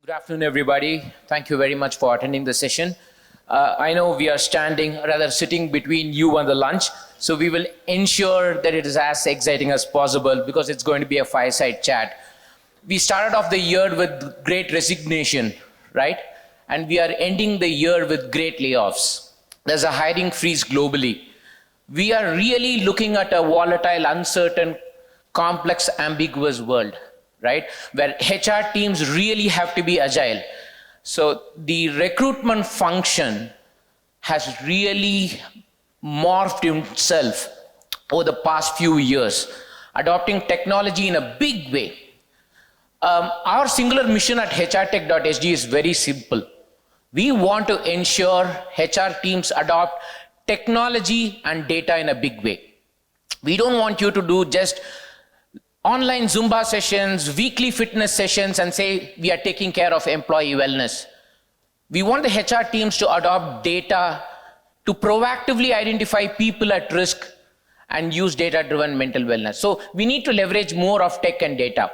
Good afternoon, everybody. Thank you very much for attending the session. I know we are sitting between you and the lunch, so we will ensure that it is as exciting as possible because it's going to be a fireside chat. We started off the year with great resignation, right? And we are ending the year with great layoffs. There's a hiring freeze globally. We are really looking at a volatile, uncertain, complex, ambiguous world, right? Where HR teams really have to be agile. So the recruitment function has really morphed itself over the past few years, adopting technology in a big way. Our singular mission at hrtech.sg is very simple. We want to ensure HR teams adopt technology and data in a big way. We don't want you to do just online Zumba sessions, weekly fitness sessions, and say we are taking care of employee wellness. We want the HR teams to adopt data to proactively identify people at risk and use data-driven mental wellness. So we need to leverage more of tech and data.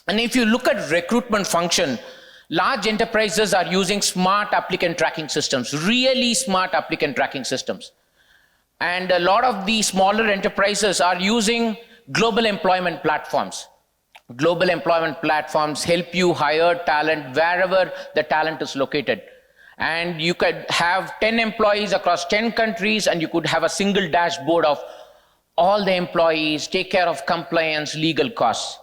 And if you look at recruitment function, large enterprises are using smart applicant tracking systems, really smart applicant tracking systems. And a lot of the smaller enterprises are using global employment platforms. Global employment platforms help you hire talent wherever the talent is located. And you could have 10 employees across 10 countries, and you could have a single dashboard of all the employees, take care of compliance, legal costs.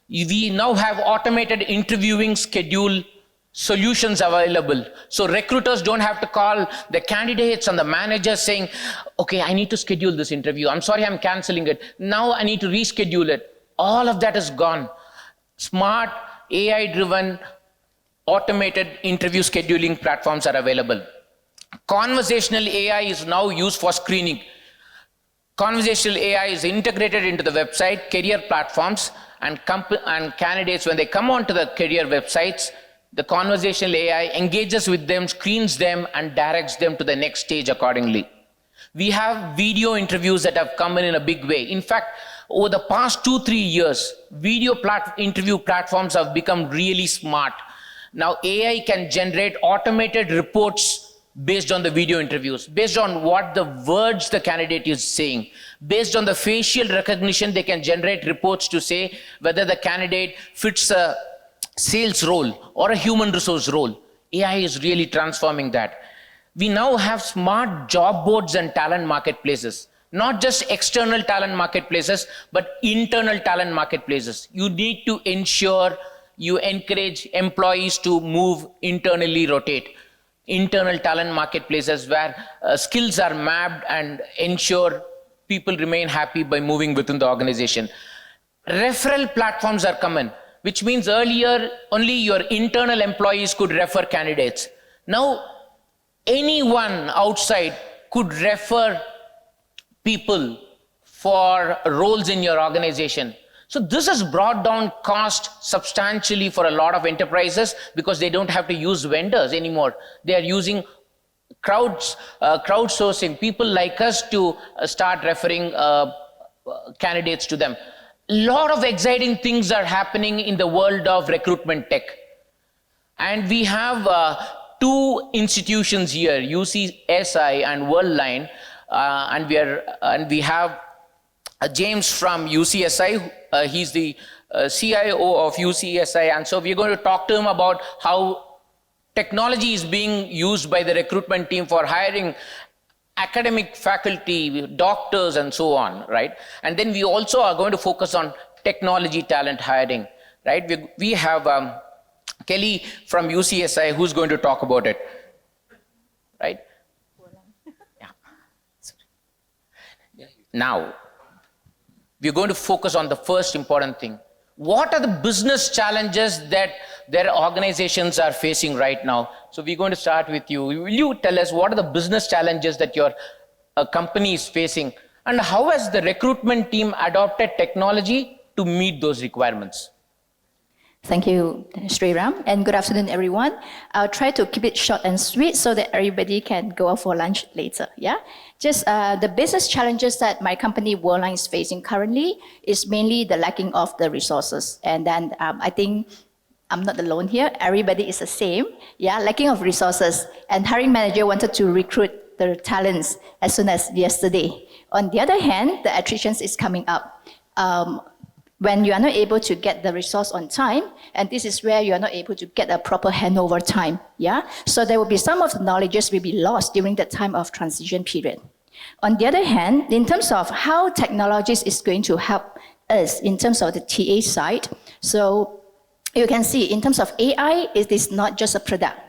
We now have automated interviewing schedule solutions available. So recruiters don't have to call the candidates and the managers saying, okay, I need to schedule this interview. I'm sorry, I'm canceling it. Now I need to reschedule it. All of that is gone. Smart, AI-driven, automated interview scheduling platforms are available. Conversational AI is now used for screening. Conversational AI is integrated into the website, career platforms, and candidates, when they come onto the career websites, the conversational AI engages with them, screens them, and directs them to the next stage accordingly. We have video interviews that have come in a big way. In fact, over the past 2-3 years, video interview platforms have become really smart. Now AI can generate automated reports based on the video interviews, based on what the words the candidate is saying. Based on the facial recognition, they can generate reports to say whether the candidate fits a sales role or a human resource role. AI is really transforming that. We now have smart job boards and talent marketplaces. Not just external talent marketplaces, but internal talent marketplaces. You need to ensure you encourage employees to move internally, rotate. Internal talent marketplaces where skills are mapped and ensure people remain happy by moving within the organization. Referral platforms are common, which means earlier only your internal employees could refer candidates. Now anyone outside could refer people for roles in your organization. So this has brought down cost substantially for a lot of enterprises because they don't have to use vendors anymore. They are using crowdsourcing, people like us to start referring candidates to them. A lot of exciting things are happening in the world of recruitment tech. And we have two institutions here, UCSI and Worldline, and we have James from UCSI. He's the CIO of UCSI, and so we're going to talk to him about how technology is being used by the recruitment team for hiring academic faculty, doctors, and so on, right? And then we also are going to focus on technology talent hiring, right? We have Kelly from UCSI who's going to talk about it, right? Yeah. Now, we're going to focus on the first important thing. What are the business challenges that their organizations are facing right now? So we're going to start with you. Will you tell us what are the business challenges that your company is facing, and how has the recruitment team adopted technology to meet those requirements? Thank you, Sriram, and good afternoon, everyone. I'll try to keep it short and sweet so that everybody can go out for lunch later, yeah? Just the business challenges that my company, Worldline, is facing currently is mainly the lacking of the resources. And then I think I'm not alone here. Everybody is the same. Yeah, lacking of resources. And hiring manager wanted to recruit the talents as soon as yesterday. On the other hand, the attrition is coming up. When you are not able to get the resource on time, and this is where you are not able to get a proper handover time. Yeah, so there will be some of the knowledges will be lost during the time of transition period. On the other hand, in terms of how technologies is going to help us in terms of the TA side, so you can see in terms of AI, it is not just a product.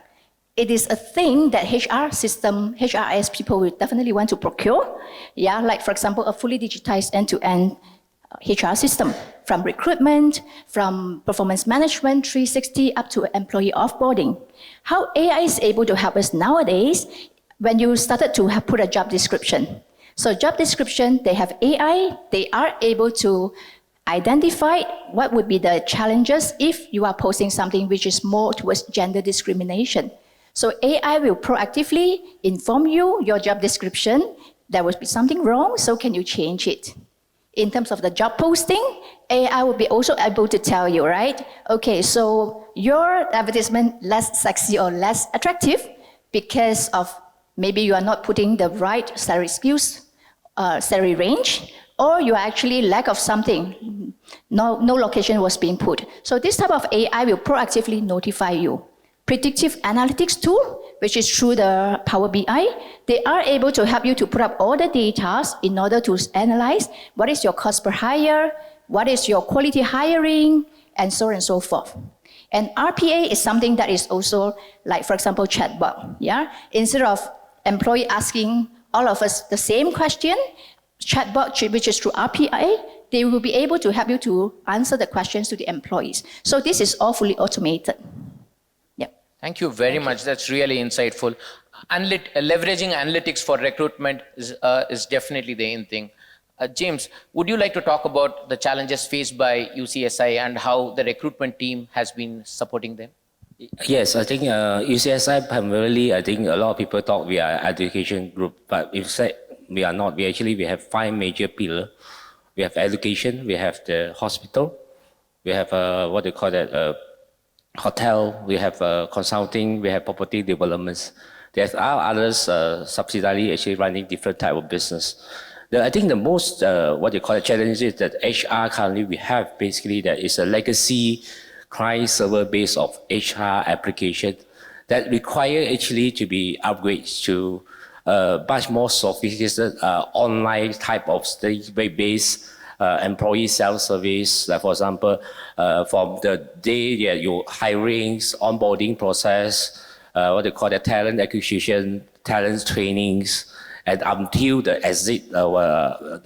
It is a thing that HR system, HRIS people will definitely want to procure. Yeah, like for example, a fully digitized end-to-end HR system, from recruitment, from performance management 360 up to employee offboarding. How AI is able to help us nowadays, when you started to put a job description. So job description, they have AI, they are able to identify what would be the challenges if you are posting something which is more towards gender discrimination. So AI will proactively inform you, your job description, there will be something wrong, so can you change it? In terms of the job posting, AI will be also able to tell you, right? Okay, so your advertisement less sexy or less attractive because of maybe you are not putting the right salary skills, salary range, or you are actually lack of something. No location was being put. So this type of AI will proactively notify you. Predictive analytics tool, which is through the Power BI, they are able to help you to put up all the data in order to analyze what is your cost per hire, what is your quality hiring, and so on and so forth. And RPA is something that is also like, for example, chatbot. Yeah, instead of employee asking all of us the same question, chatbot, which is through RPA, they will be able to help you to answer the questions to the employees. So this is all fully automated. Thank you very much. That's really insightful. Leveraging analytics for recruitment is definitely the in thing. James, would you like to talk about the challenges faced by UCSI and how the recruitment team has been supporting them? Yes, I think UCSI primarily, I think a lot of people thought we are an education group, but if said we are not. We have 5 major pillars. We have education, we have the hospital, we have what they call that, hotel, we have consulting, we have property developments. There are others subsidiary actually running different type of business. I think the most what they call it challenge is that HR currently we have basically that is a legacy client server base of HR application that require actually to be upgraded to much more sophisticated online type of based employee self-service, like for example, from the day that your hirings, onboarding process, what they call the talent acquisition, talent trainings, and until the exit,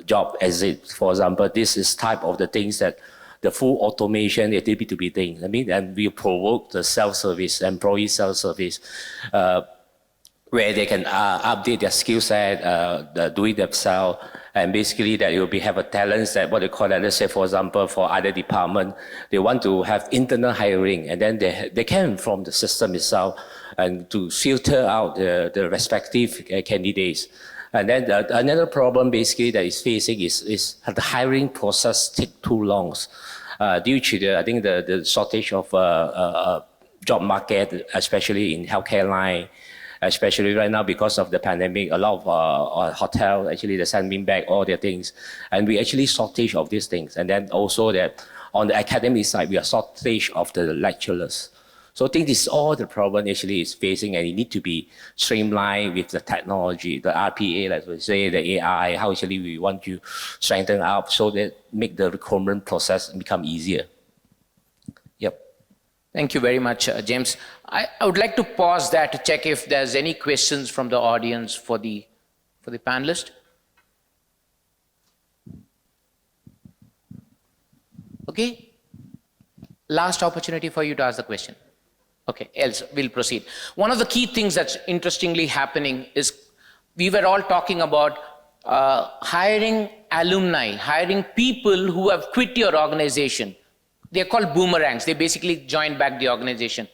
job exit. For example, this is type of the things that the full automation it need to be done. I mean, and we provoke the self-service, employee self-service, where they can update their skill set, do it themselves, and basically that you'll have a talents that what they call that, let's say for example, for other department, they want to have internal hiring, and then they can from the system itself and to filter out the respective candidates. And then another problem basically that is facing is the hiring process take too long due to I think the shortage of job market, especially in healthcare line. Especially right now because of the pandemic, a lot of hotel actually they're sending back all their things, and we actually shortage of these things. And then also that on the academic side, we are shortage of the lecturers. So I think this is all the problem actually is facing, and it need to be streamlined with the technology, the RPA, like we say, the AI. How actually we want to strengthen up so that make the recruitment process become easier. Yep. Thank you very much, James. I would like to pause that to check if there's any questions from the audience for the panelist. Okay. Last opportunity for you to ask the question. Okay, else we'll proceed. One of the key things that's interestingly happening is we were all talking about hiring alumni, hiring people who have quit your organization. They're called boomerangs. They basically join back the organization.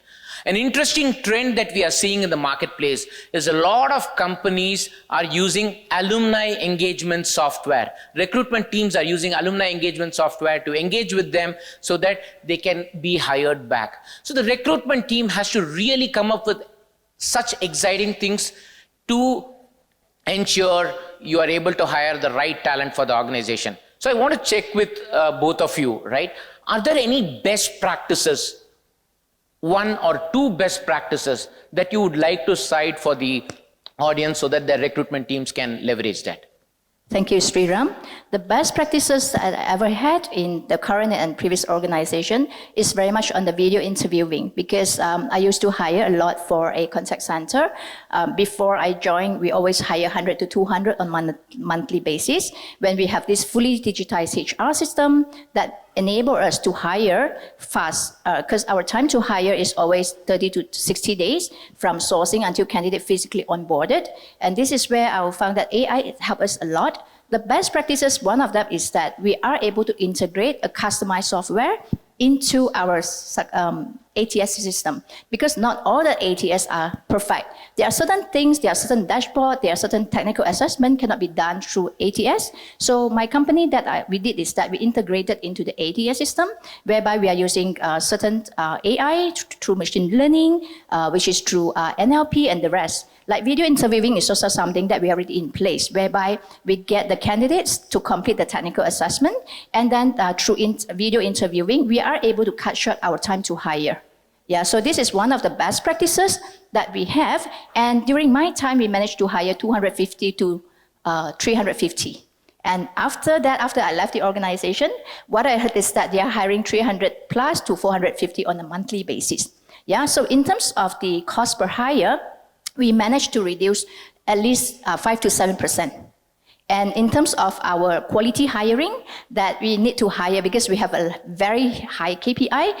An interesting trend that we are seeing in the marketplace is a lot of companies are using alumni engagement software. Recruitment teams are using alumni engagement software to engage with them so that they can be hired back. So the recruitment team has to really come up with such exciting things to ensure you are able to hire the right talent for the organization. So I want to check with both of you, right? Are there any best practices, one or two best practices that you would like to cite for the audience so that their recruitment teams can leverage that? Thank you, Sriram. The best practices that I ever had in the current and previous organization is very much on the video interviewing, because I used to hire a lot for a contact center. Before I joined, we always hire 100 to 200 on monthly basis. When we have this fully digitized HR system that enable us to hire fast, because our time to hire is always 30 to 60 days from sourcing until candidate physically onboarded. And this is where I found that AI helped us a lot. The best practices, one of them is that we are able to integrate a customized software into our ATS system, because not all the ATS are perfect. There are certain things, there are certain dashboard, there are certain technical assessment cannot be done through ATS. So my company that we did is that we integrated into the ATS system, whereby we are using certain AI through machine learning, which is through NLP and the rest. Like video interviewing is also something that we are already in place, whereby we get the candidates to complete the technical assessment, and then through video interviewing, we are able to cut short our time to hire. Yeah, so this is one of the best practices that we have. And during my time, we managed to hire 250 to 350. And after that, after I left the organization, what I heard is that they are hiring 300 plus to 450 on a monthly basis. Yeah, so in terms of the cost per hire, we managed to reduce at least 5 to 7%. And in terms of our quality hiring that we need to hire, because we have a very high KPI,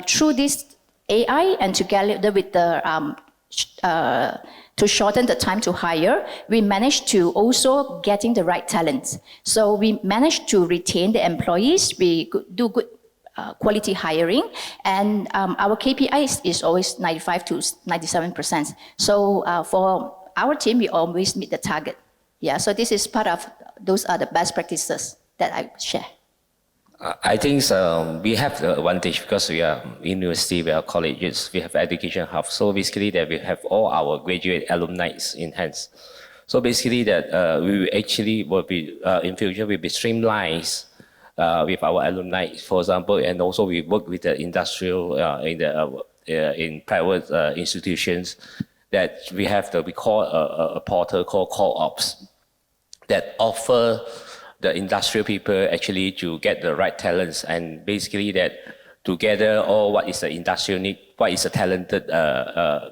through this AI and together with the to shorten the time to hire, we managed to also getting the right talent. So we managed to retain the employees, we do good quality hiring, and our KPI is always 95 to 97%. So for our team, we always meet the target. Yeah, so this is part of, those are the best practices that I share. I think we have the advantage because we are university, we are colleges, we have education hub. So basically that we have all our graduate alumni in hands. So basically that we actually will be, in future, will be streamlined with our alumni, for example, and also we work with the industrial in private institutions that we have we call a portal called Call Ops that offer the industrial people actually to get the right talents, and basically that together all what is the industrial need, what is the talented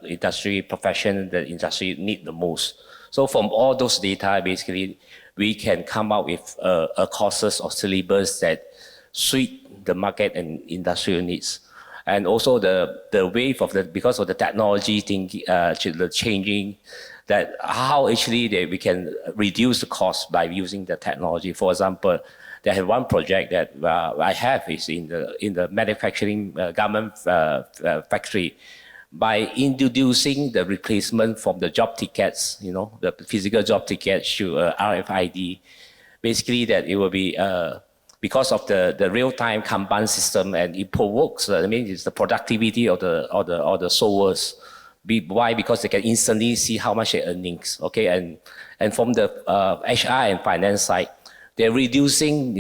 industry profession that industry need the most. So from all those data, basically we can come out with a courses or syllabus that suit the market and industrial needs. And also the wave of because of the technology thing, the changing, that how actually we can reduce the cost by using the technology. For example, there is one project that I have is in the manufacturing garment factory. By introducing the replacement from the job tickets, the physical job tickets to RFID, basically that it will be because of the real-time Kanban system, and it provokes. It's the productivity of the sewers. Why? Because they can instantly see how much they're earning. Okay, and from the HR and finance side, they're reducing,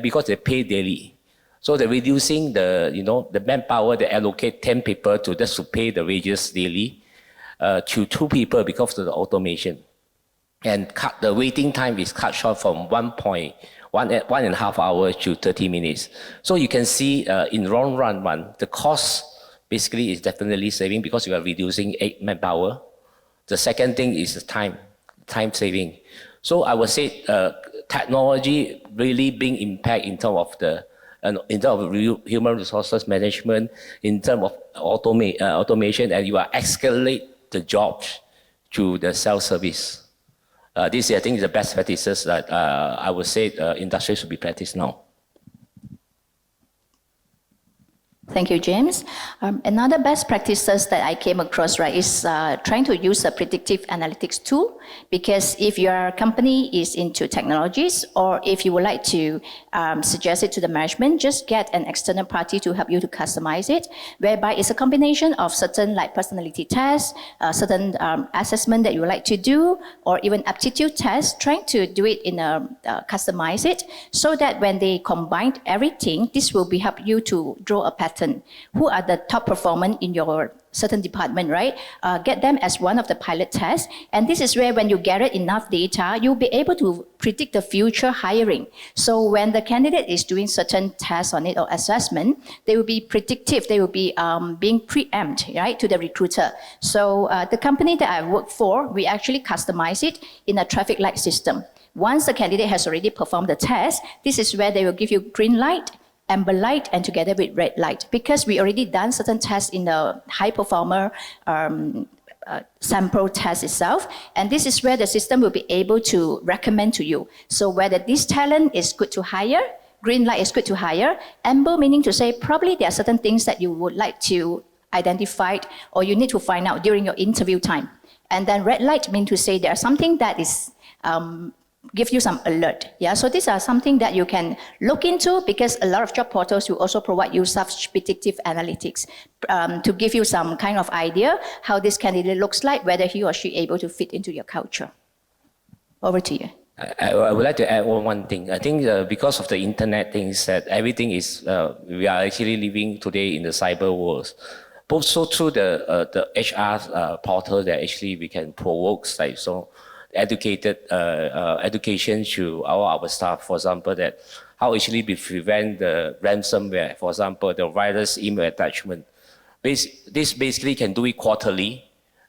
because they pay daily. So they're reducing the manpower. They allocate 10 people just to pay the wages daily to 2 people because of the automation, and the waiting time is cut short from 1.5 hours to 30 minutes. So you can see in long run, the cost basically is definitely saving because you are reducing 8 manpower. The second thing is the time saving. So I would say technology really bring impact in terms of human resources management, in terms of automation, and you are escalate the jobs to the self-service. This, I think, is the best practices that I would say industry should be practiced now. Thank you, James. Another best practices that I came across, right, is trying to use a predictive analytics tool, because if your company is into technologies, or if you would like to suggest it to the management, just get an external party to help you to customize it, whereby it's a combination of certain like personality tests, certain assessment that you would like to do, or even aptitude tests, trying to do it in a customize it, so that when they combine everything, this will be help you to draw a pattern. Who are the top performers in your certain department, right? Get them as one of the pilot tests. And this is where when you gather enough data, you'll be able to predict the future hiring. So when the candidate is doing certain tests on it or assessment, they will be predictive. They will be being preempt, right, to the recruiter. So the company that I work for, we actually customize it in a traffic light system. Once the candidate has already performed the test, this is where they will give you green light, amber light, and together with red light, because we already done certain tests in the high performer sample test itself, and this is where the system will be able to recommend to you. So whether this talent is good to hire, green light is good to hire, amber meaning to say probably there are certain things that you would like to identify or you need to find out during your interview time. And then red light means to say there's something that is give you some alert. Yeah, so these are something that you can look into, because a lot of job portals will also provide you such predictive analytics to give you some kind of idea how this candidate looks like, whether he or she able to fit into your culture. Over to you. I would like to add one thing. I think because of the internet things, that everything is, we are actually living today in the cyber world. Both so through the HR portal that actually we can provoke, like, so educated education to our staff, for example, that how actually we prevent the ransomware, for example, the virus email attachment. This basically can do it quarterly,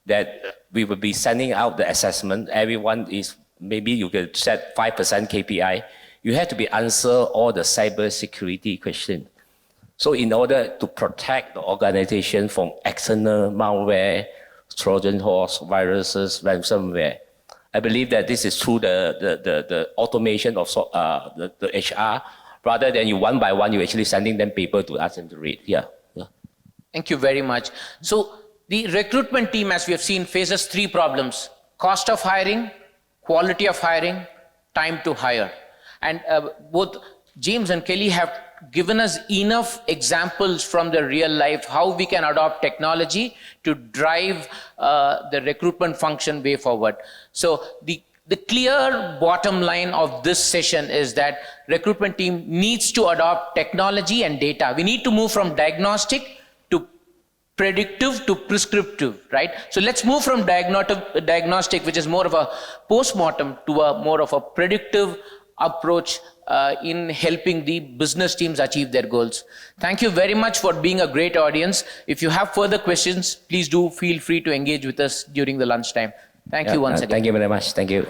that we will be sending out the assessment. Everyone is, maybe you can set 5% KPI. You have to be answer all the cyber security questions. So in order to protect the organization from external malware, Trojan horse, viruses, ransomware, I believe that this is through the automation of the HR, rather than you one by one, you actually sending them paper to ask them to read. Yeah. Thank you very much. So the recruitment team, as we have seen, faces three problems: cost of hiring, quality of hiring, time to hire. And both James and Kelly have given us enough examples from the real life how we can adopt technology to drive the recruitment function way forward. So the clear bottom line of this session is that recruitment team needs to adopt technology and data. We need to move from diagnostic to predictive to prescriptive, right? So let's move from diagnostic, which is more of a post-mortem, to a more of a predictive approach in helping the business teams achieve their goals. Thank you very much for being a great audience. If you have further questions, please do feel free to engage with us during the lunchtime. Thank you once again. Thank you very much. Thank you.